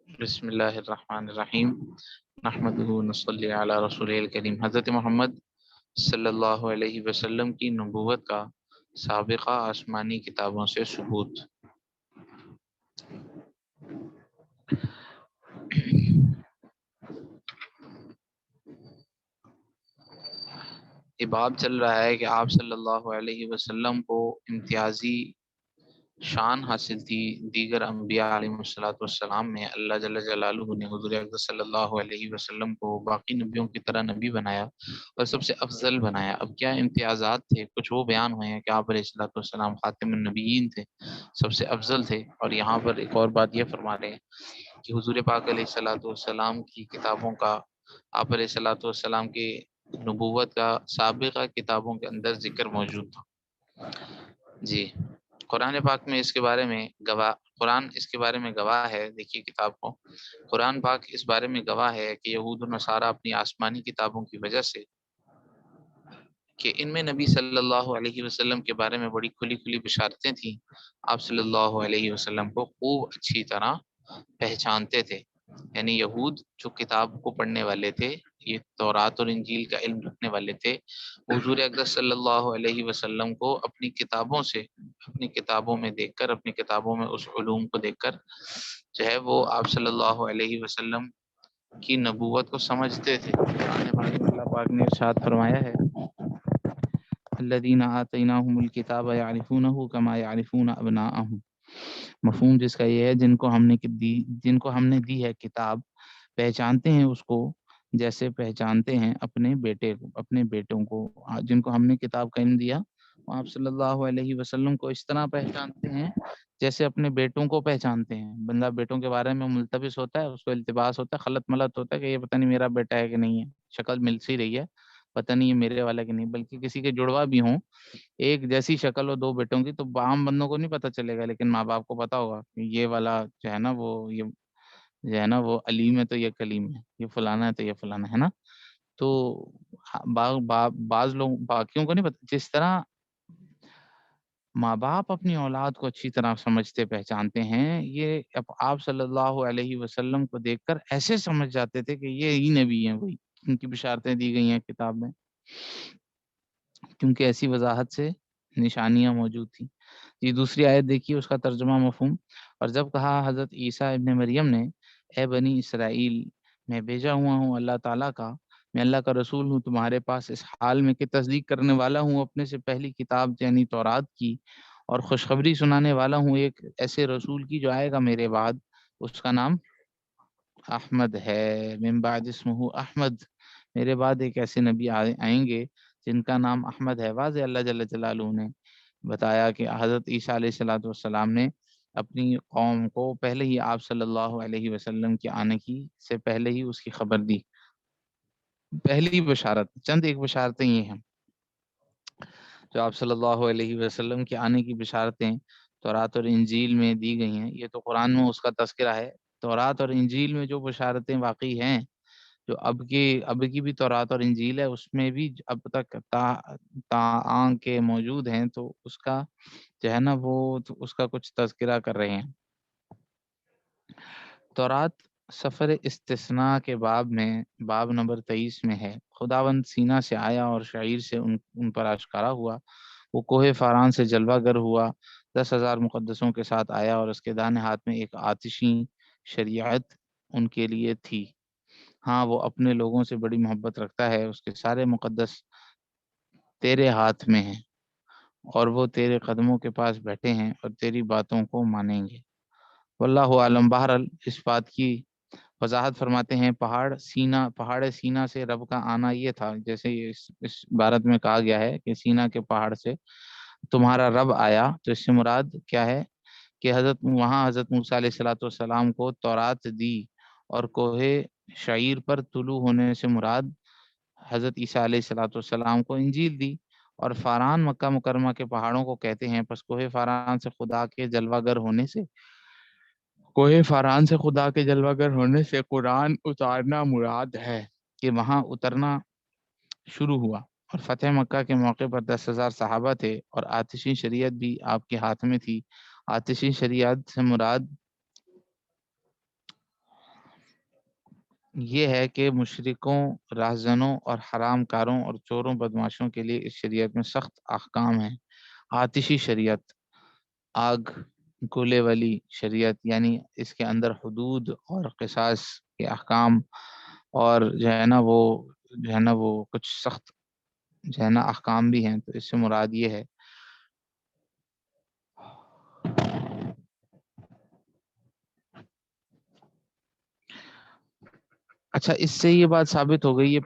بسم اللہ الرحمن الرحیم نحمدہ ونصلی علی رسول الکریم۔ حضرت محمد صلی اللہ علیہ وسلم کی نبوت کا سابقہ آسمانی کتابوں سے ثبوت۔ یہ باب چل رہا ہے کہ آپ صلی اللہ علیہ وسلم کو امتیازی شان حاصل تھی دیگر انبیاء علیہ الصلوۃ والسلام میں۔ اللہ جل جلالہ نے حضور اکرم صلی اللہ علیہ وسلم کو باقی نبیوں کی طرح نبی بنایا اور سب سے افضل بنایا۔ اب کیا امتیازات تھے، کچھ وہ بیان ہوئے ہیں کہ آپ علیہ الصلوۃ والسلام خاتم النبیین تھے، سب سے افضل تھے۔ اور یہاں پر ایک اور بات یہ فرما رہے ہیں کہ حضور پاک علیہ الصلوۃ والسلام کی کتابوں کا، آپ علیہ الصلوۃ والسلام کی نبوت کا سابقہ کتابوں کے اندر ذکر موجود تھا۔ جی، قرآن پاک میں اس کے بارے میں گواہ، قرآن اس کے بارے میں گواہ ہے۔ دیکھیے کتاب کو، قرآن پاک اس بارے میں گواہ ہے کہ یہود و نصارہ اپنی آسمانی کتابوں کی وجہ سے کہ ان میں نبی صلی اللہ علیہ وسلم کے بارے میں بڑی کھلی کھلی بشارتیں تھیں، آپ صلی اللہ علیہ وسلم کو خوب اچھی طرح پہچانتے تھے۔ یعنی یہود جو کتاب کو پڑھنے والے تھے، یہ تورات اور انجیل کا علم رکھنے والے تھے، حضور اقدس صلی اللہ علیہ وسلم کو اپنی کتابوں سے، اپنی کتابوں میں دیکھ کر، اپنی کتابوں میں اس علوم کو دیکھ کر جو ہے وہ آپ صلی اللہ علیہ وسلم کی نبوت کو سمجھتے تھے۔ قرآن پاک میں اللہ پاک نے ارشاد فرمایا ہے، الذین آتیناہم الکتاب یعرفونہ کما یعرفون ابناءہم۔ مفہوم جس کا یہ ہے، جن کو ہم نے دی ہے کتاب، پہچانتے ہیں اس کو جیسے پہچانتے ہیں اپنے بیٹے کو، اپنے بیٹوں کو۔ جن کو ہم نے کتاب کا علم دیا، وہ آپ صلی اللہ علیہ وسلم کو اس طرح پہچانتے ہیں جیسے اپنے بیٹوں کو پہچانتے ہیں۔ بندہ بیٹوں کے بارے میں ملتبس ہوتا ہے، اس کو التباس ہوتا ہے، خلط ملط ہوتا ہے کہ یہ پتہ نہیں میرا بیٹا ہے کہ نہیں ہے، شکل مل سی رہی ہے، پتہ نہیں یہ میرے والا کہ نہیں، بلکہ کسی کے جڑوا بھی ہوں، ایک جیسی شکل ہو دو بیٹوں کی، تو عام بندوں کو نہیں پتہ چلے گا، لیکن ماں باپ کو پتہ ہوگا کہ یہ والا جو ہے نا وہ، یہ جو ہے نا وہ علیم ہے تو یہ کلیم ہے، یہ فلانا ہے تو یہ فلانا ہے نا۔ تو بعض لوگ باقیوں کو نہیں پتہ۔ جس طرح ماں باپ اپنی اولاد کو اچھی طرح سمجھتے پہچانتے ہیں، یہ آپ صلی اللہ علیہ وسلم کو دیکھ کر ایسے سمجھ جاتے تھے کہ یہ ہی نبی ہیں، وہی ان کی بشارتیں دی گئی ہیں کتاب میں، کیونکہ ایسی وضاحت سے نشانیاں موجود تھیں۔ یہ دوسری آیت دیکھیے، اس کا ترجمہ مفہوم۔ اور جب کہا حضرت عیسیٰ ابن مریم نے، اے بنی اسرائیل، میں بھیجا ہوا ہوں اللہ تعالیٰ کا، میں اللہ کا رسول ہوں تمہارے پاس اس حال میں کہ تصدیق کرنے والا ہوں اپنے سے پہلی کتاب یعنی تورات کی، اور خوشخبری سنانے والا ہوں ایک ایسے رسول کی جو آئے گا میرے بعد، اس کا نام احمد ہے، من بعد اسمہ احمد، میرے بعد ایک ایسے نبی آئیں گے جن کا نام احمد ہے۔ واضح اللہ جل جلالہ نے بتایا کہ حضرت عیسیٰ علیہ الصلوۃ والسلام نے اپنی قوم کو پہلے ہی آپ صلی اللہ علیہ وسلم کے آنے کی سے پہلے ہی اس کی خبر دی۔ پہلی بشارت، چند ایک بشارتیں یہ ہیں جو آپ صلی اللہ علیہ وسلم کے آنے کی بشارتیں تورات اور انجیل میں دی گئی ہیں، یہ تو قرآن میں اس کا تذکرہ ہے۔ تورات اور انجیل میں جو بشارتیں واقعی ہیں، جو اب کی بھی تورات اور انجیل ہے، اس میں بھی اب تک تا کے موجود ہیں، تو اس کا جو ہے نا وہ اس کا کچھ تذکرہ کر رہے ہیں۔ تورات سفر استثناء کے باب میں، باب نمبر 23 میں ہے، خداوند سینا سے آیا اور شعیر سے ان پر آشکارا ہوا، وہ کوہ فاران سے جلوہ گر ہوا، 10,000 مقدسوں کے ساتھ آیا، اور اس کے دانے ہاتھ میں ایک آتشی شریعت ان کے لیے تھی۔ ہاں، وہ اپنے لوگوں سے بڑی محبت رکھتا ہے، اس کے سارے مقدس تیرے ہاتھ میں ہیں، اور وہ تیرے قدموں کے پاس بیٹھے ہیں اور تیری باتوں کو مانیں گے۔ واللہ عالم۔ بہرحال اس بات کی وضاحت فرماتے ہیں، پہاڑ سینا سے رب کا آنا یہ تھا، جیسے اس عبارت میں کہا گیا ہے کہ سینا کے پہاڑ سے تمہارا رب آیا، تو اس سے مراد کیا ہے کہ وہاں حضرت موسیٰ علیہ الصلوۃ والسلام کو تورات دی، اور کوہ شعیر پر طلوع ہونے سے مراد حضرت عیسیٰ علیہ الصلوۃ والسلام کو انجیل دی۔ اور فاران مکہ مکرمہ کے پہاڑوں کو کہتے ہیں، پس کوہ فاران سے خدا کے جلوہ گر ہونے سے قرآن اتارنا مراد ہے کہ وہاں اترنا شروع ہوا۔ اور فتح مکہ کے موقع پر 10,000 صحابہ تھے، اور آتشی شریعت بھی آپ کے ہاتھ میں تھی۔ آتشی شریعت سے مراد یہ ہے کہ مشرکوں، راہزنوں اور حرام کاروں اور چوروں بدماشوں کے لیے اس شریعت میں سخت احکام ہیں۔ آتشی شریعت، آگ گولے والی شریعت، یعنی اس کے اندر حدود اور قصاص کے احکام، اور جو ہے نا وہ کچھ سخت جو ہے نا احکام بھی ہیں۔ تو اس سے مراد یہ ہے اچھا، اس سے یہ بات ثابت ہو گئی، یہ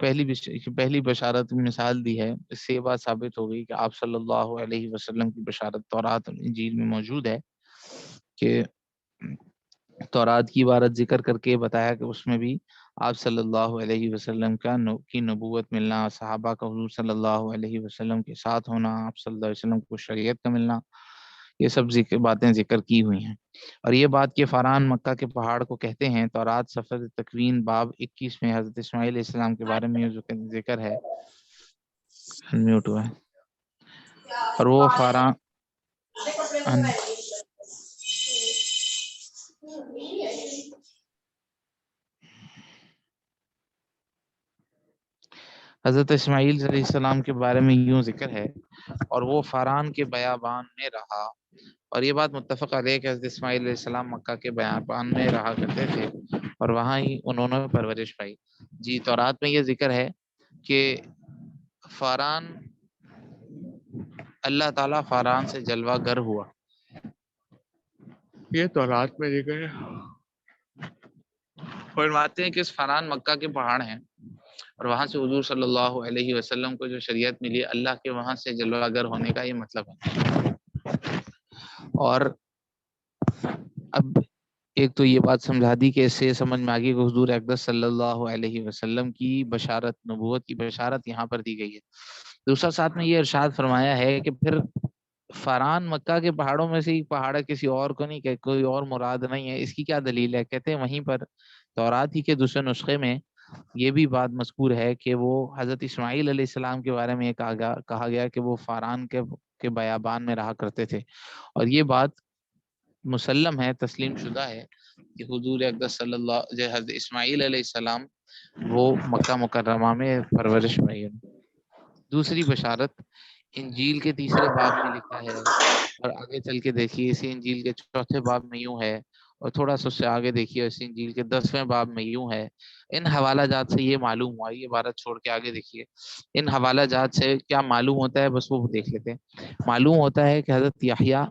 پہلی بشارت مثال دی ہے، اس سے یہ بات ثابت ہو گئی کہ آپ صلی اللہ علیہ وسلم کی بشارت تورات اور انجیل میں موجود ہے، کہ تورات کی عبارت ذکر کر کے بتایا کہ اس میں بھی آپ صلی اللہ علیہ وسلم کی نبوت ملنا، صحابہ کا حضور صلی اللہ علیہ وسلم کے ساتھ ہونا، آپ صلی اللہ علیہ وسلم کو شریعت کا ملنا، یہ سب باتیں ذکر کی ہوئی ہیں۔ اور یہ بات کہ فاران مکہ کے پہاڑ کو کہتے ہیں، تورات سفر تکوین باب 21 میں حضرت اسماعیل علیہ السلام کے بارے میں ذکر ہے، میوٹ ہوا ہے، اور وہ فاران حضرت اسماعیل علیہ السلام کے بارے میں یوں ذکر ہے، اور وہ فاران کے بیابان میں رہا، اور یہ بات متفق علیہ کہ حضرت اسماعیل علیہ السلام مکہ کے بیابان میں رہا کرتے تھے، اور وہاں ہی انہوں نے پرورش پائی۔ جی، تورات میں یہ ذکر ہے کہ فاران، اللہ تعالیٰ فاران سے جلوہ گر ہوا، یہ تورات میں ذکر ہے۔ فرماتے ہیں کہ اس فاران مکہ کے پہاڑ ہیں، اور وہاں سے حضور صلی اللہ علیہ وسلم کو جو شریعت ملی، اللہ کے وہاں سے جلوہ گر ہونے کا یہ مطلب ہے۔ اور اب ایک تو یہ بات سمجھا دی کہ اس سے سمجھ میں آگئی کہ حضور اقدس صلی اللہ علیہ وسلم کی بشارت، نبوت کی بشارت یہاں پر دی گئی ہے۔ دوسرا ساتھ میں یہ ارشاد فرمایا ہے کہ پھر فاران مکہ کے پہاڑوں میں سے ایک پہاڑ ہے، کسی اور کو نہیں، کہ کوئی اور مراد نہیں ہے۔ اس کی کیا دلیل ہے؟ کہتے ہیں وہیں پر تورات ہی کے دوسرے نسخے میں یہ بھی بات مذکور ہے کہ وہ حضرت اسماعیل علیہ السلام کے بارے میں یہ کہا گیا کہ وہ فاران کے بیابان میں رہا کرتے تھے، اور یہ بات مسلم ہے، تسلیم شدہ ہے کہ حضور اقدس صلی اللہ حضرت اسماعیل علیہ السلام وہ مکہ مکرمہ میں پرورش پائی۔ دوسری بشارت انجیل کے 3 باب میں لکھا ہے، اور آگے چل کے دیکھیے اسی انجیل کے 4 باب میں یوں ہے، اور تھوڑا سا اس سے آگے دیکھیے اسی انجیل کے 10ویں باب میں یوں ہے۔ ان حوالہ جات سے یہ معلوم ہوا، یہ عبارت چھوڑ کے آگے دیکھیے، ان حوالہ جات سے کیا معلوم ہوتا ہے، بس وہ دیکھ لیتے ہیں۔ معلوم ہوتا ہے کہ حضرت یحییٰ،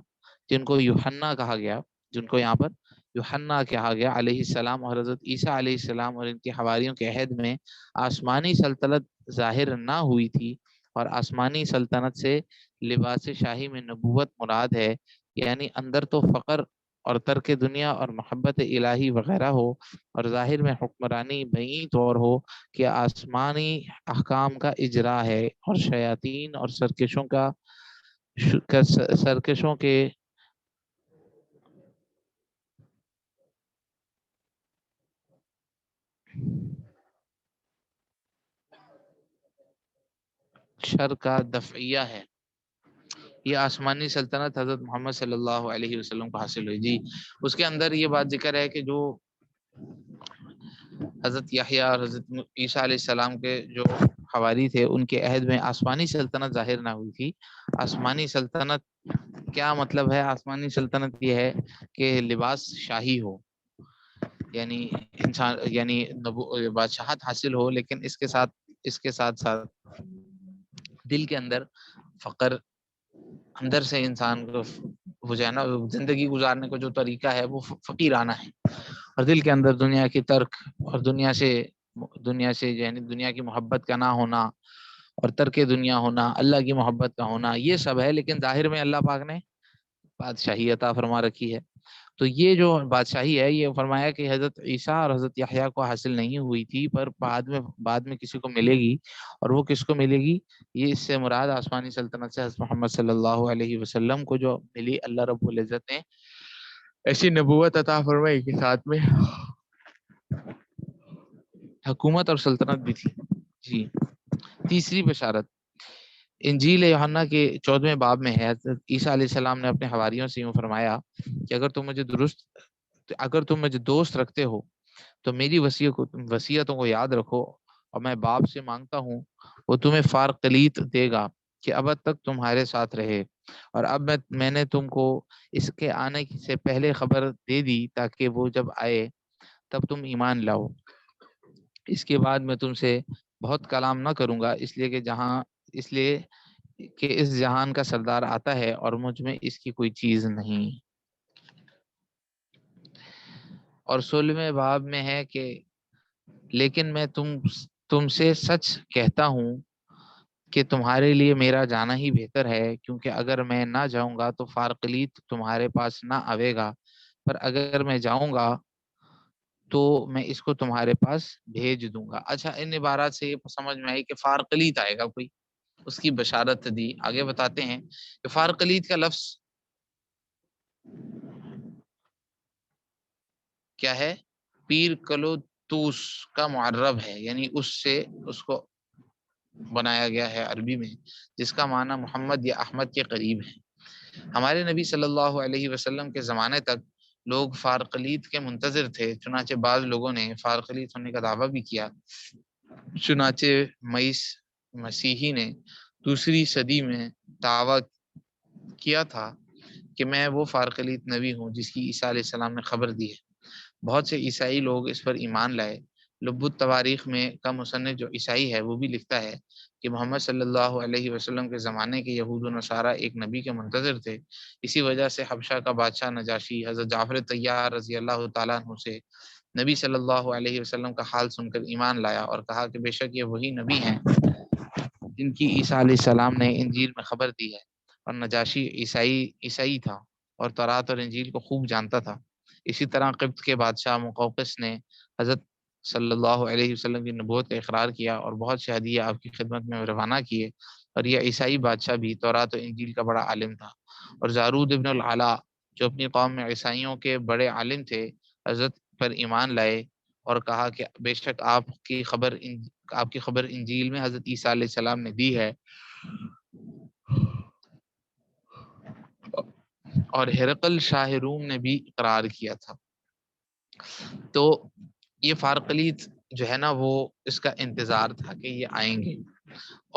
جن کو یوحنا کہا گیا، جن کو یہاں پر یوحنا کہا گیا علیہ السلام، اور حضرت عیسیٰ علیہ السلام اور ان کے حواریوں کے عہد میں آسمانی سلطنت ظاہر نہ ہوئی تھی، اور آسمانی سلطنت سے لباس شاہی میں نبوت مراد ہے، یعنی اندر تو فقر اور ترک دنیا اور محبت الہی وغیرہ ہو، اور ظاہر میں حکمرانی بئی طور ہو کہ آسمانی احکام کا اجرا ہے، اور شیاطین اور سرکشوں کے شر کا دفعیہ ہے۔ یہ آسمانی سلطنت حضرت محمد صلی اللہ علیہ وسلم کو حاصل ہوئی۔ جی، اس کے اندر یہ بات ذکر ہے کہ جو حضرت یحییٰ اور حضرت عیسیٰ علیہ السلام کے جو حواری تھے، ان کے عہد میں آسمانی سلطنت ظاہر نہ ہوئی تھی۔ آسمانی سلطنت کیا مطلب ہے؟ آسمانی سلطنت یہ ہے کہ لباس شاہی ہو، یعنی انسان، یعنی بادشاہت حاصل ہو، لیکن اس کے ساتھ دل کے اندر فقر، اندر سے انسان کو جانا، زندگی گزارنے کا جو طریقہ ہے وہ فقیرانہ ہے، اور دل کے اندر دنیا کی ترک اور دنیا سے یعنی دنیا کی محبت کا نہ ہونا، اور ترک دنیا ہونا، اللہ کی محبت کا ہونا، یہ سب ہے، لیکن ظاہر میں اللہ پاک نے بادشاہی عطا فرما رکھی ہے۔ تو یہ جو بادشاہی ہے، یہ فرمایا کہ حضرت عیسیٰ اور حضرت یحییٰ کو حاصل نہیں ہوئی تھی، پر بعد میں کسی کو ملے گی، اور وہ کس کو ملے گی؟ یہ اس سے مراد آسمانی سلطنت سے حضرت محمد صلی اللہ علیہ وسلم کو جو ملی، اللہ رب العزت نے ایسی نبوت عطا فرمائی کے ساتھ میں حکومت اور سلطنت بھی تھی۔ جی، تیسری بشارت انجیل یوحنا کے 14ویں باب میں ہے۔ حضرت عیسیٰ علیہ السلام نے اپنے حواریوں سے یوں فرمایا کہ اگر تم مجھے دوست رکھتے ہو تو میری وصیتوں کو یاد رکھو، اور میں باپ سے مانگتا ہوں وہ تمہیں فارقلیت دے گا کہ ابد تک تمہارے ساتھ رہے، اور اب میں نے تم کو اس کے آنے سے پہلے خبر دے دی تاکہ وہ جب آئے تب تم ایمان لاؤ۔ اس کے بعد میں تم سے بہت کلام نہ کروں گا، اس لیے کہ اس جہان کا سردار آتا ہے اور مجھ میں اس کی کوئی چیز نہیں۔ اور 16ویں باب میں ہے کہ لیکن میں تم سے سچ کہتا ہوں کہ تمہارے لیے میرا جانا ہی بہتر ہے، کیونکہ اگر میں نہ جاؤں گا تو فارقلیت تمہارے پاس نہ آئے گا، پر اگر میں جاؤں گا تو میں اس کو تمہارے پاس بھیج دوں گا۔ اچھا، ان عبارات سے یہ سمجھ میں آئی کہ فارقلیت آئے گا کوئی، اس کی بشارت دی۔ آگے بتاتے ہیں کہ فارقلیت کا لفظ کیا ہے؟ پیر کلوتوس کا معرب ہے، یعنی اس کو بنایا گیا ہے عربی میں، جس کا معنی محمد یا احمد کے قریب ہے۔ ہمارے نبی صلی اللہ علیہ وسلم کے زمانے تک لوگ فارقلیت کے منتظر تھے، چنانچہ بعض لوگوں نے فارقلیت ہونے کا دعویٰ بھی کیا۔ چنانچہ مئیس مسیحی نے 2 صدی میں دعویٰ کیا تھا کہ میں وہ فارقلیت نبی ہوں جس کی عیسیٰ علیہ السلام نے خبر دی ہے۔ بہت سے عیسائی لوگ اس پر ایمان لائے۔ لب التواریخ میں کا مصنف جو عیسائی ہے وہ بھی لکھتا ہے کہ محمد صلی اللہ علیہ وسلم کے زمانے کے یہود و نصارہ ایک نبی کے منتظر تھے۔ اسی وجہ سے حبشہ کا بادشاہ نجاشی حضرت جعفر طیار رضی اللہ تعالیٰ عنہ سے نبی صلی اللہ علیہ وسلم کا حال سن کر ایمان لایا اور کہا کہ بے شک یہ وہی نبی ہیں جن کی عیسیٰ علیہ السلام نے انجیل میں خبر دی ہے۔ اور نجاشی عیسائی تھا اور تورات اور انجیل کو خوب جانتا تھا۔ اسی طرح قبط کے بادشاہ مقوقس نے حضرت صلی اللہ علیہ وسلم کی نبوت کا اقرار کیا اور بہت سے ہدیے آپ کی خدمت میں روانہ کیے، اور یہ عیسائی بادشاہ بھی تورات و انجیل کا بڑا عالم تھا۔ اور زارود ابن العلا جو اپنی قوم میں عیسائیوں کے بڑے عالم تھے، حضرت پر ایمان لائے اور کہا کہ بے شک آپ کی خبر انجیل میں حضرت عیسیٰ علیہ السلام نے دی ہے، اور ہرقل شاہ روم نے بھی اقرار کیا تھا۔ تو یہ فارقلیت جو ہے نا وہ اس کا انتظار تھا کہ یہ آئیں گے،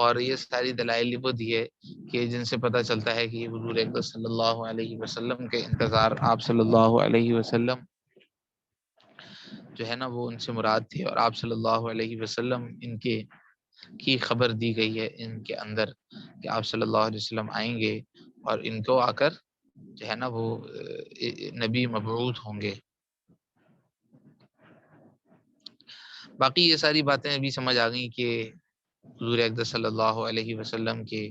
اور یہ ساری دلائل وہ دیے کہ جن سے پتہ چلتا ہے کہ یہ حضور اقدس صلی اللہ علیہ وسلم کے انتظار آپ صلی اللہ علیہ وسلم جو ہے نا وہ ان سے مراد تھے، اور آپ صلی اللہ علیہ وسلم ان کے کی خبر دی گئی ہے ان کے اندر کہ آپ صلی اللہ علیہ وسلم آئیں گے اور ان کو آ کر جو ہے نا وہ نبی مبعوث ہوں گے۔ باقی یہ ساری باتیں ابھی سمجھ آ گئیں کہ حضور اقدس صلی اللہ علیہ وسلم کے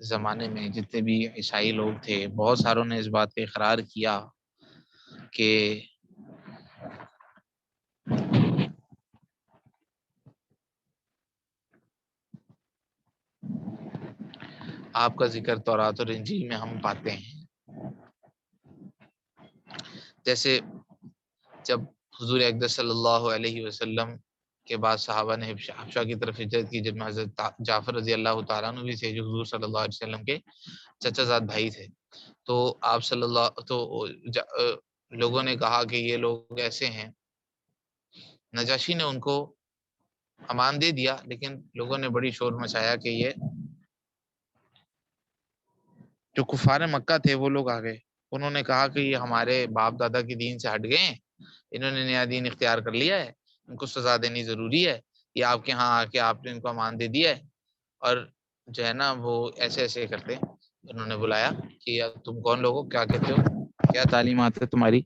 زمانے میں جتنے بھی عیسائی لوگ تھے، بہت ساروں نے اس بات پہ اقرار کیا کہ آپ کا ذکر تورات اور انجیل میں ہم پاتے ہیں۔ جیسے جب حضور اقدس صلی اللہ علیہ وسلم کے بعد صحابہ نے حبشہ کی طرف ہجرت کی، جب میں حضرت جعفر رضی اللہ تعالیٰ عنہ بھی تھے جو حضور صلی اللہ علیہ وسلم کے چچا زاد بھائی تھے، تو آپ صلی اللہ لوگوں نے کہا کہ یہ لوگ ایسے ہیں۔ نجاشی نے ان کو امان دے دیا، لیکن لوگوں نے بڑی شور مچایا کہ یہ جو کفار مکہ تھے وہ لوگ آ گئے، انہوں نے کہا کہ یہ ہمارے باپ دادا کے دین سے ہٹ گئے ہیں، انہوں نے نیا دین اختیار کر لیا ہے، ان کو سزا دینی ضروری ہے، یہ آپ کے ہاں آ کے آپ نے ان کو امان دے دیا ہے۔ اور جو ہے نا وہ ایسے ایسے کرتے، انہوں نے بلایا کہ تم کون لوگو، کیا کہتے ہو، کیا تعلیمات ہے تمہاری؟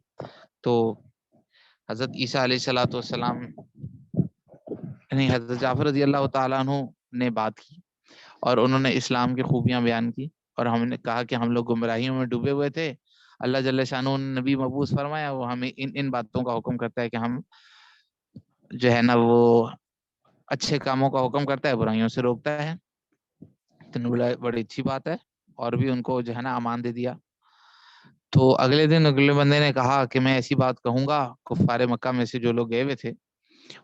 تو حضرت عیسیٰ علیہ الصلوۃ والسلام یعنی حضرت جعفر رضی اللہ تعالیٰ عنہ نے بات کی اور انہوں نے اسلام کی خوبیاں بیان کی، اور ہم نے کہا کہ ہم لوگ گمراہیوں میں ڈوبے ہوئے تھے، اللہ جل شانہ نے نبی مبعوث فرمایا، وہ ہمیں ان باتوں کا حکم کرتا ہے کہ ہم جو ہے نا وہ اچھے کاموں کا حکم کرتا ہے، برائیوں سے روکتا ہے۔ تو بڑی اچھی بات ہے، اور بھی ان کو جو ہے نا امان دے دیا۔ تو اگلے دن اگلے بندے نے کہا کہ میں ایسی بات کہوں گا، کفار مکہ میں سے جو لوگ گئے ہوئے تھے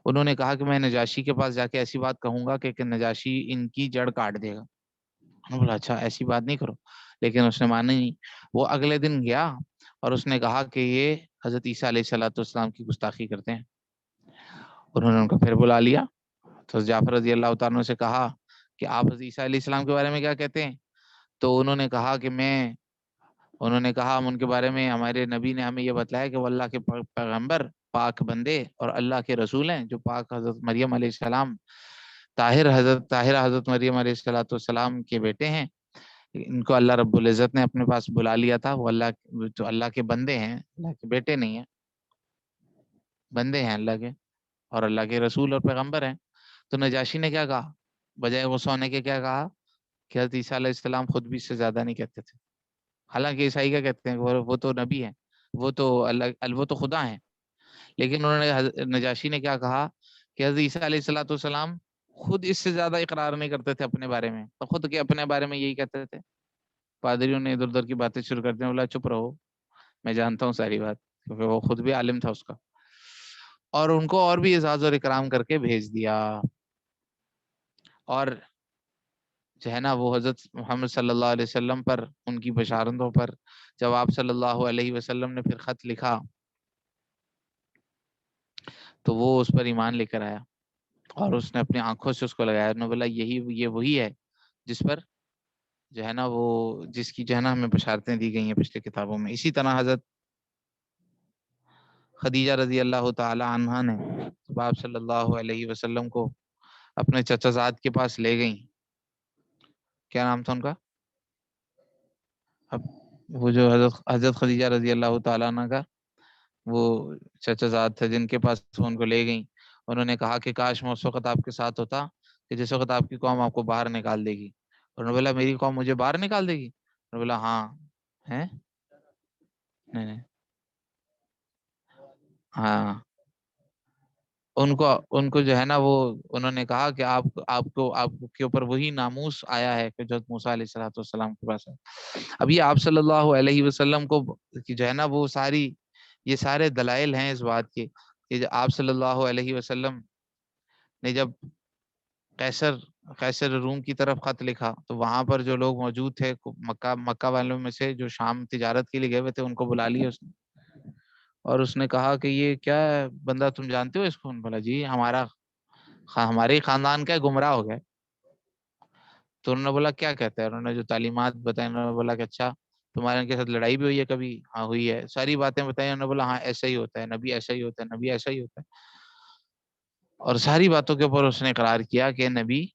انہوں نے کہا کہ میں نجاشی کے پاس جا کے ایسی بات کہوں گا کہ نجاشی ان کی جڑ کاٹ دے گا۔ انہوں نے بولا اچھا ایسی بات نہیں کرو، لیکن اس نے مانا نہیں۔ وہ اگلے دن گیا اور اس نے کہا کہ یہ حضرت عیسیٰ علیہ الصلوۃ والسلام کی گستاخی کرتے ہیں، انہوں نے ان کو پھر بلا لیا. تو جعفر رضی اللہ تعالیٰ عنہ سے کہا کہ آپ حضرت عیسیٰ علیہ السلام کے بارے میں کیا کہتے ہیں؟ تو انہوں نے کہا کہ انہوں نے کہا ہم ان کے بارے میں ہمارے نبی نے ہمیں یہ بتلایا کہ وہ اللہ کے پیغمبر، پاک بندے اور اللہ کے رسول ہیں، جو پاک حضرت مریم علیہ السلام، طاہرہ حضرت مریم علیہ السلام والسلام کے بیٹے ہیں. ان کو اللہ رب العزت نے اپنے پاس بلا لیا تھا. وہ اللہ کے بندے ہیں، اللہ کے بیٹے نہیں ہیں، بندے ہیں اللہ کے، اور اللہ کے رسول اور پیغمبر ہیں. تو نجاشی نے کیا کہا؟ بجائے غصہ ہونے کے کیا کہا کہ حضرت عیسیٰ علیہ السلام خود بھی اس سے زیادہ نہیں کہتے تھے. حالانکہ عیسائی کیا کہتے ہیں؟ وہ تو نبی ہیں، وہ تو اللہ، وہ تو خدا ہیں. لیکن انہوں نے نجاشی نے کیا کہا کہ حضرت عیسیٰ علیہ السلام خود اس سے زیادہ اقرار نہیں کرتے تھے اپنے بارے میں، تو خود کے اپنے بارے میں یہی کہتے تھے. پادریوں نے ادھر ادھر کی باتیں شروع کر دیں. بولا چپ رہو، میں جانتا ہوں ساری بات، کیونکہ وہ خود بھی عالم تھا اس کا. اور ان کو اور بھی اعزاز اور اکرام کر کے بھیج دیا. اور جو ہے نا وہ حضرت محمد صلی اللہ علیہ وسلم پر، ان کی بشارتوں پر جب آپ صلی اللہ علیہ وسلم نے پھر خط لکھا تو وہ اس پر ایمان لے کر آیا اور اس نے اپنی آنکھوں سے اس کو لگایا. انہوں نے بولا یہ وہی ہے جس پر جو ہے نا وہ جس کی جو ہے نا ہمیں بشارتیں دی گئی ہیں پچھلے کتابوں میں. اسی طرح حضرت خدیجہ رضی اللہ تعالی عنہا نے جب آپ صلی اللہ علیہ وسلم کو اپنے چچا زاد کے پاس لے گئیں. کیا نام تھا ان کا؟ اب وہ جو حضرت خدیجہ رضی اللہ تعالیٰ عنہ کا وہ چچا زاد تھے جن کے پاس ان کو لے گئیں. انہوں نے کہا کہ کاش میں اس وقت آپ کے ساتھ ہوتا کہ جس وقت آپ کی قوم آپ کو باہر نکال دے گی. انہوں نے بولا میری قوم مجھے باہر نکال دے گی؟ انہوں نے بولا ہاں. ہے نہیں ہاں. ان کو جو ہے نا وہ انہوں نے کہا کہ آپ کے اوپر وہی ناموس آیا ہے کہ جو موسیٰ علیہ الصلوۃ والسلام کے پاس ہے. اب یہ آپ صلی اللہ علیہ وسلم کو جو ہے نا وہ یہ سارے دلائل ہیں اس بات کے کہ آپ صلی اللہ علیہ وسلم نے جب قیصر روم کی طرف خط لکھا تو وہاں پر جو لوگ موجود تھے مکہ والوں میں سے جو شام تجارت کے لیے گئے ہوئے تھے ان کو بلا لیا اس نے. اور اس نے کہا کہ یہ کیا بندہ تم جانتے ہو اس کو؟ بولا جی ہمارے خاندان کا گمراہ ہو گیا. تو انہوں نے بولا کیا کہتا ہے؟ انہوں نے جو تعلیمات بتائی انہوں نے بولا کہ اچھا تمہارے ان کے ساتھ لڑائی بھی ہوئی ہے کبھی؟ ہاں ہوئی ہے. ساری باتیں بتائی. انہوں نے بولا ہاں ایسا ہی ہوتا ہے، نبی ایسا ہی ہوتا ہے، نبی ایسا ہی ہوتا ہے. اور ساری باتوں کے اوپر اس نے اقرار کیا کہ نبی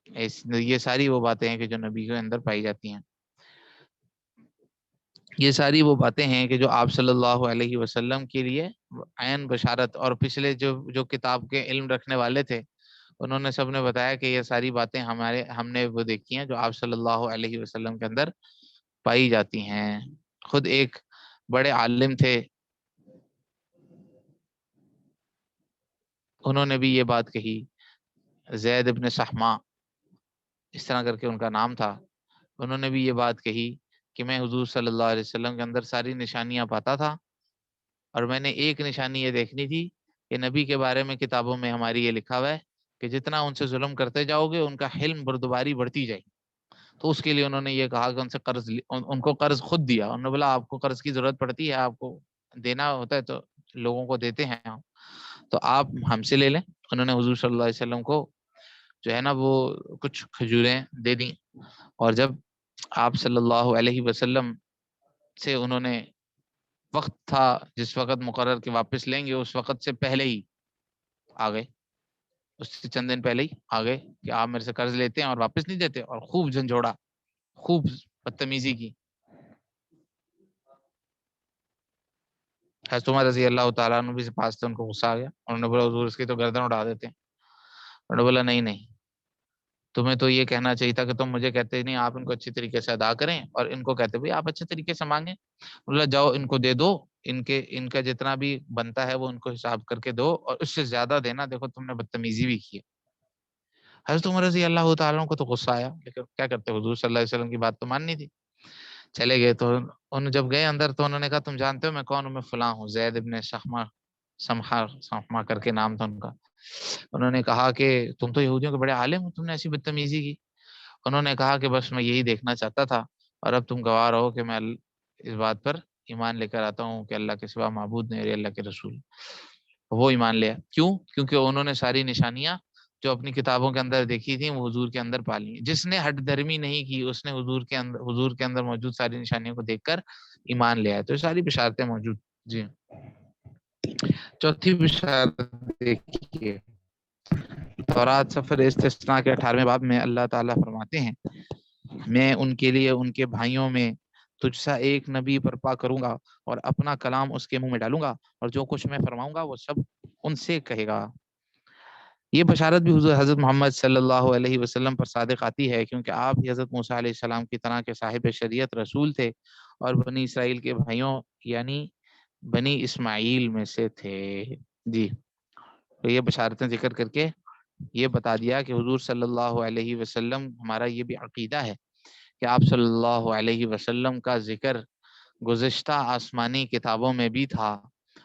یہ ساری وہ باتیں ہیں کہ جو نبی کے اندر پائی جاتی ہیں. یہ ساری وہ باتیں ہیں کہ جو آپ صلی اللہ علیہ وسلم کے لیے عین بشارت. اور پچھلے جو کتاب کے علم رکھنے والے تھے انہوں نے سب نے بتایا کہ یہ ساری باتیں ہم نے وہ دیکھی ہیں جو آپ صلی اللہ علیہ وسلم کے اندر پائی جاتی ہیں. خود ایک بڑے عالم تھے، انہوں نے بھی یہ بات کہی، زید ابن سحما اس طرح کر کے ان کا نام تھا. انہوں نے بھی یہ بات کہی کہ میں حضور صلی اللہ علیہ وسلم کے اندر ساری نشانیاں پاتا تھا اور میں نے ایک نشانی یہ دیکھنی تھی کہ نبی کے بارے میں کتابوں میں ہماری یہ لکھا ہوا ہے کہ جتنا ان سے ظلم کرتے جاؤ گے ان کا حلم بردباری بڑھتی جائے. تو اس کے لیے انہوں نے یہ کہا کہ ان سے ان کو قرض خود دیا. انہوں نے بولا آپ کو قرض کی ضرورت پڑتی ہے، آپ کو دینا ہوتا ہے تو لوگوں کو دیتے ہیں تو آپ ہم سے لے لیں. انہوں نے حضور صلی اللہ علیہ وسلم کو جو ہے نا وہ کچھ کھجوریں دے دیں. اور جب آپ صلی اللہ علیہ وسلم سے انہوں نے وقت تھا جس وقت مقرر کے واپس لیں گے اس وقت سے پہلے ہی آ گئے، اس سے چند دن پہلے ہی آ گئے کہ آپ میرے سے قرض لیتے ہیں اور واپس نہیں دیتے. اور خوب جھنجھوڑا، خوب بدتمیزی کی. حضرت عمر رضی اللہ تعالیٰ عنہ بھی سے پاس تھے، ان کو غصہ آ گیا. انہوں نے بولا حضور اس کی تو گردن اڑا دیتے ہیں. انہوں نے بولا نہیں، تمہیں تو یہ کہنا چاہیے تھا کہ تم مجھے کہتے نہیں آپ ان کو اچھی طریقے سے ادا کریں اور ان کو کہتے بھائی آپ اچھے طریقے سے مانگیں. بولا جاؤ ان کو دے دو، ان کا جتنا بھی بنتا ہے وہ ان کو حساب کر کے دو اور اس سے زیادہ دینا. دیکھو تم نے بدتمیزی بھی کی ہے. حضرت عمر رضی اللہ تعالیٰ کو تو غصہ آیا لیکن کیا کرتے، حضور صلی اللہ علیہ وسلم کی بات تو ماننی تھی. چلے گئے تو ان جب گئے اندر تو انہوں نے کہا تم جانتے ہو میں کون ہوں؟ میں فلاں ہوں، زید ابن سمحا کر کے نام تھا ان کا. انہوں نے کہا کہ تم تو یہودیوں کے بڑے عالم ہو، تم نے ایسی بدتمیزی کی. انہوں نے کہا کہ بس میں یہی دیکھنا چاہتا تھا اور اب تم گواہ رہو کہ میں اس بات پر ایمان لے کر آتا ہوں کہ اللہ کے سوا معبود نہیں اور اللہ کے رسول. وہ ایمان لیا. کیوں؟ کیونکہ انہوں نے ساری نشانیاں جو اپنی کتابوں کے اندر دیکھی تھیں وہ حضور کے اندر پالی ہیں. جس نے ہٹ دھرمی نہیں کی اس نے حضور کے اندر موجود ساری نشانیوں کو دیکھ کر ایمان لیا ہے. تو یہ ساری بشارتیں موجود. جی چوتھی بشارت دیکھیے، تورات سفر استثناء کے 18ویں باب میں اللہ تعالیٰ فرماتے ہیں میں ان کے لیے ان کے بھائیوں میں تجھ سا ایک نبی برپا کروں گا اور اپنا کلام اس کے منہ میں ڈالوں گا اور جو کچھ میں فرماؤں گا وہ سب ان سے کہے گا. یہ بشارت بھی حضرت محمد صلی اللہ علیہ وسلم پر صادق آتی ہے کیونکہ آپ ہی حضرت موسیٰ علیہ السلام کی طرح کے صاحب شریعت رسول تھے اور بنی اسرائیل کے بھائیوں یعنی بنی اسماعیل میں سے تھے. جی تو یہ بشارتیں ذکر کر کے یہ بتا دیا کہ حضور صلی اللہ علیہ وسلم، ہمارا یہ بھی عقیدہ ہے کہ آپ صلی اللہ علیہ وسلم کا ذکر گزشتہ آسمانی کتابوں میں بھی تھا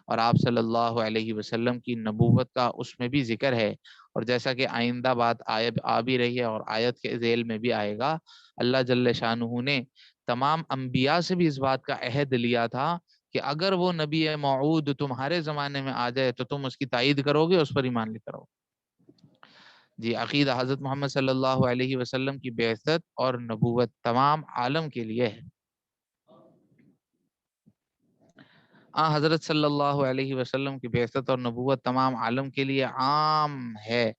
اور آپ صلی اللہ علیہ وسلم کی نبوت کا اس میں بھی ذکر ہے. اور جیسا کہ آئندہ بات آ بھی رہی ہے اور آیت کے ذیل میں بھی آئے گا، اللہ جل شانہ نے تمام انبیاء سے بھی اس بات کا عہد لیا تھا کہ اگر وہ نبی موعود تمہارے زمانے میں آ جائے تو تم اس کی تائید کرو گے، اس پر ایمان لے کرو. جی عقیدہ حضرت محمد صلی اللہ علیہ وسلم کی بعثت اور نبوت تمام عالم کے لیے ہے. حضرت صلی اللہ علیہ وسلم کی بعثت اور نبوت تمام عالم کے لیے عام ہے،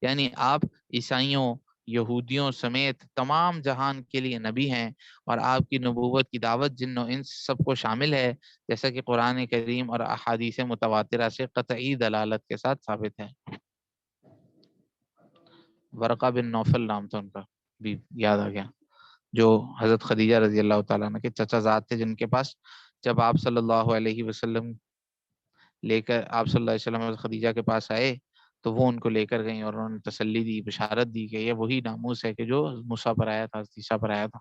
یعنی آپ عیسائیوں یہودیوں سمیت تمام جہان کے لیے نبی ہیں اور آپ کی نبوت کی دعوت جن و انس سب کو شامل ہے، جیسا کہ قرآن کریم اور احادیث متواترہ سے قطعی دلالت کے ساتھ ثابت ہے. ورقہ بن نوفل نام تھا ان کا، بھی یاد آ گیا، جو حضرت خدیجہ رضی اللہ تعالیٰ عنہ کے چچا زاد تھے، جن کے پاس جب آپ صلی اللہ علیہ وسلم لے کر آپ صلی اللہ علیہ وسلم حضرت خدیجہ کے پاس آئے تو وہ ان کو لے کر گئیں اور انہوں نے تسلی دی، بشارت دی کہ یہ وہی ناموس ہے کہ جو موسیٰ پر آیا تھا، عیسیٰ پر آیا تھا.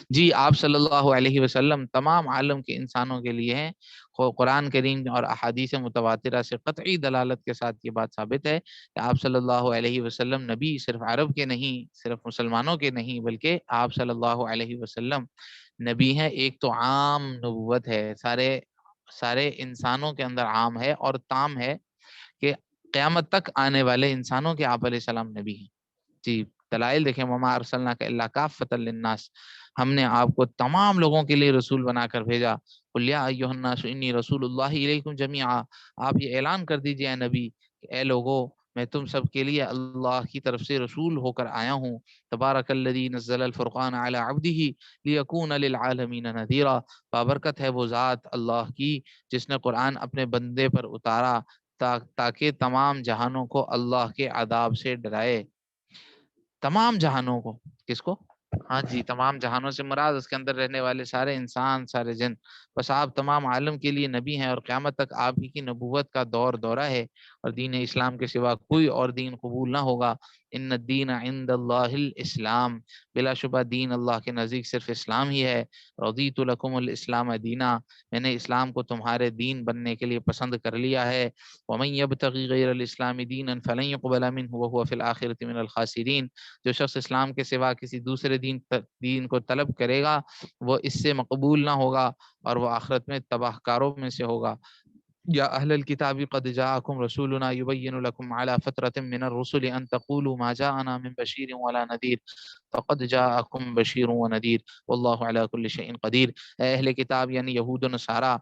جی آپ صلی اللہ علیہ وسلم تمام عالم کے انسانوں کے لیے ہیں. قرآن کریم اور احادیث متواترہ سے قطعی دلالت کے ساتھ یہ بات ثابت ہے کہ آپ صلی اللہ علیہ وسلم نبی صرف عرب کے نہیں، صرف مسلمانوں کے نہیں، بلکہ آپ صلی اللہ علیہ وسلم نبی ہیں. ایک تو عام نبوت ہے، سارے انسانوں کے اندر عام ہے اور تام ہے کہ قیامت تک آنے والے انسانوں کے آپ علیہ السلام نبی ہیں. جی دلائل دیکھیں، وما ارسلناک الا کافۃ للناس، ہم نے آپ کو تمام لوگوں کے لیے رسول بنا کر بھیجا. قل یا ایھا الناس انی رسول اللہ الیکم جمیعا، آپ یہ اعلان کر دیجئے اے نبی کہ اے لوگو میں تم سب کے لیے اللہ کی طرف سے رسول ہو کر آیا ہوں. تبارک الذی نزل الفرقان علی عبدہ لیکون للعالمین نذیرا، بابرکت ہے وہ ذات اللہ کی جس نے قرآن اپنے بندے پر اتارا تاکہ تمام جہانوں کو اللہ کے عذاب سے ڈرائے. تمام جہانوں کو، کس کو؟ ہاں جی تمام جہانوں سے مراد اس کے اندر رہنے والے سارے انسان، سارے جن. بس آپ تمام عالم کے لیے نبی ہیں اور قیامت تک آپ ہی کی نبوت کا دورہ ہے اور دین اسلام کے سوا کوئی اور دین قبول نہ ہوگا. ان الدین عند اللہ الاسلام، بلا شبہ دین اللہ کے نزدیک صرف اسلام ہی ہے. رضیت لکم الاسلام دینا، میں نے اسلام کو تمہارے دین بننے کے لیے پسند کر لیا ہے. ومن یبتغی غیر الاسلام دینا فلن یقبل منہ وہو فی الآخرۃ من الخاسرین، جو شخص اسلام کے سوا کسی دوسرے دین کو طلب کرے گا وہ اس سے مقبول نہ ہوگا اور وہ آخرت میں تباہ کاروں میں سے ہوگا. یا اہل الکتاب قد جاءکم رسولنا یبین لکم علی فترۃ من الرسل ان تقولوا ما جاءنا من بشیر ولا نذیر فقد جاءکم بشیر ونذیر واللہ علی کل شیء قدیر. اے اہل کتاب یعنی یہود و نصارا،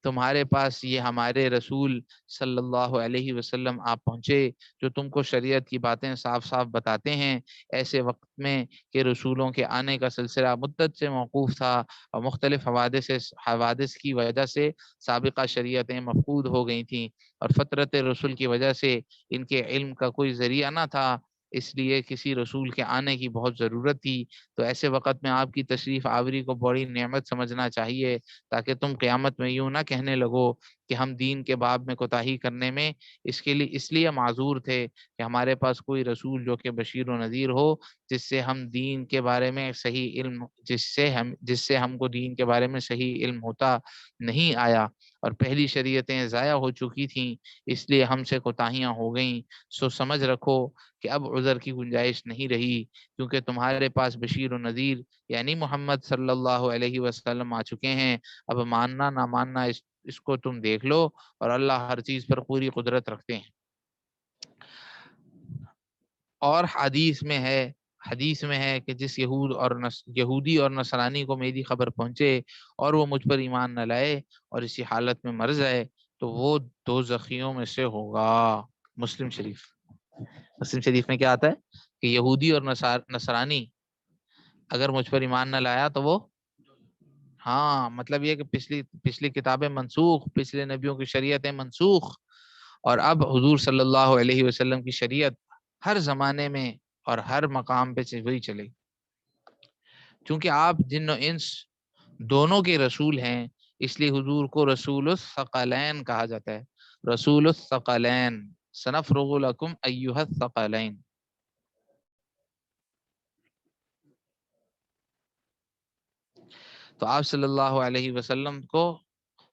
تمہارے پاس یہ ہمارے رسول صلی اللہ علیہ وسلم آپ پہنچے جو تم کو شریعت کی باتیں صاف صاف بتاتے ہیں، ایسے وقت میں کہ رسولوں کے آنے کا سلسلہ مدت سے موقوف تھا اور مختلف حوادث کی وجہ سے سابقہ شریعتیں مفقود ہو گئی تھیں اور فترت رسول کی وجہ سے ان کے علم کا کوئی ذریعہ نہ تھا، اس لیے کسی رسول کے آنے کی بہت ضرورت تھی. تو ایسے وقت میں آپ کی تشریف آوری کو بڑی نعمت سمجھنا چاہیے تاکہ تم قیامت میں یوں نہ کہنے لگو کہ ہم دین کے باب میں کوتاہی کرنے میں اس لیے معذور تھے کہ ہمارے پاس کوئی رسول جو کہ بشیر و نذیر ہو جس سے ہم دین کے بارے میں صحیح علم جس سے ہم کو دین کے بارے میں صحیح علم ہوتا نہیں آیا اور پہلی شریعتیں ضائع ہو چکی تھیں اس لیے ہم سے کوتاہیاں ہو گئیں. سو سمجھ رکھو کہ اب عذر کی گنجائش نہیں رہی کیونکہ تمہارے پاس بشیر و نذیر یعنی محمد صلی اللہ علیہ وسلم آ چکے ہیں. اب ماننا نہ ماننا اس کو تم دیکھ لو، اور اللہ ہر چیز پر پوری قدرت رکھتے ہیں۔ اور حدیث میں ہے کہ جس یہودی اور نصرانی کو میری خبر پہنچے اور وہ مجھ پر ایمان نہ لائے اور اسی حالت میں مر جائے تو وہ دوزخیوں میں سے ہوگا۔ مسلم شریف میں کیا آتا ہے کہ یہودی اور نصرانی اگر مجھ پر ایمان نہ لایا تو وہ، ہاں مطلب یہ کہ پچھلی کتابیں منسوخ، پچھلے نبیوں کی شریعتیں منسوخ، اور اب حضور صلی اللہ علیہ وسلم کی شریعت ہر زمانے میں اور ہر مقام پہ وہی چلے، چونکہ آپ جن و انس دونوں کے رسول ہیں، اس لیے حضور کو رسول الثقلین کہا جاتا ہے۔ رسول الثقلین، سنفرغ لکم ایھا الثقلین۔ تو آپ صلی اللہ علیہ وسلم کو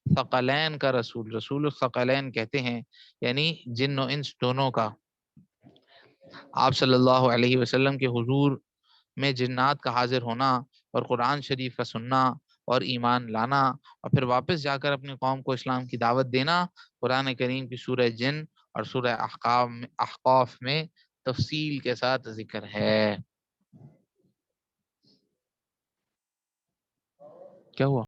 ثقلین کا رسول الثقلین کہتے ہیں، یعنی جن و انس دونوں کا۔ آپ صلی اللہ علیہ وسلم کے حضور میں جنات کا حاضر ہونا اور قرآن شریف کا سننا اور ایمان لانا اور پھر واپس جا کر اپنی قوم کو اسلام کی دعوت دینا، قرآن کریم کی سورہ جن اور سورہ احقاف میں تفصیل کے ساتھ ذکر ہے۔ کیا ہوا؟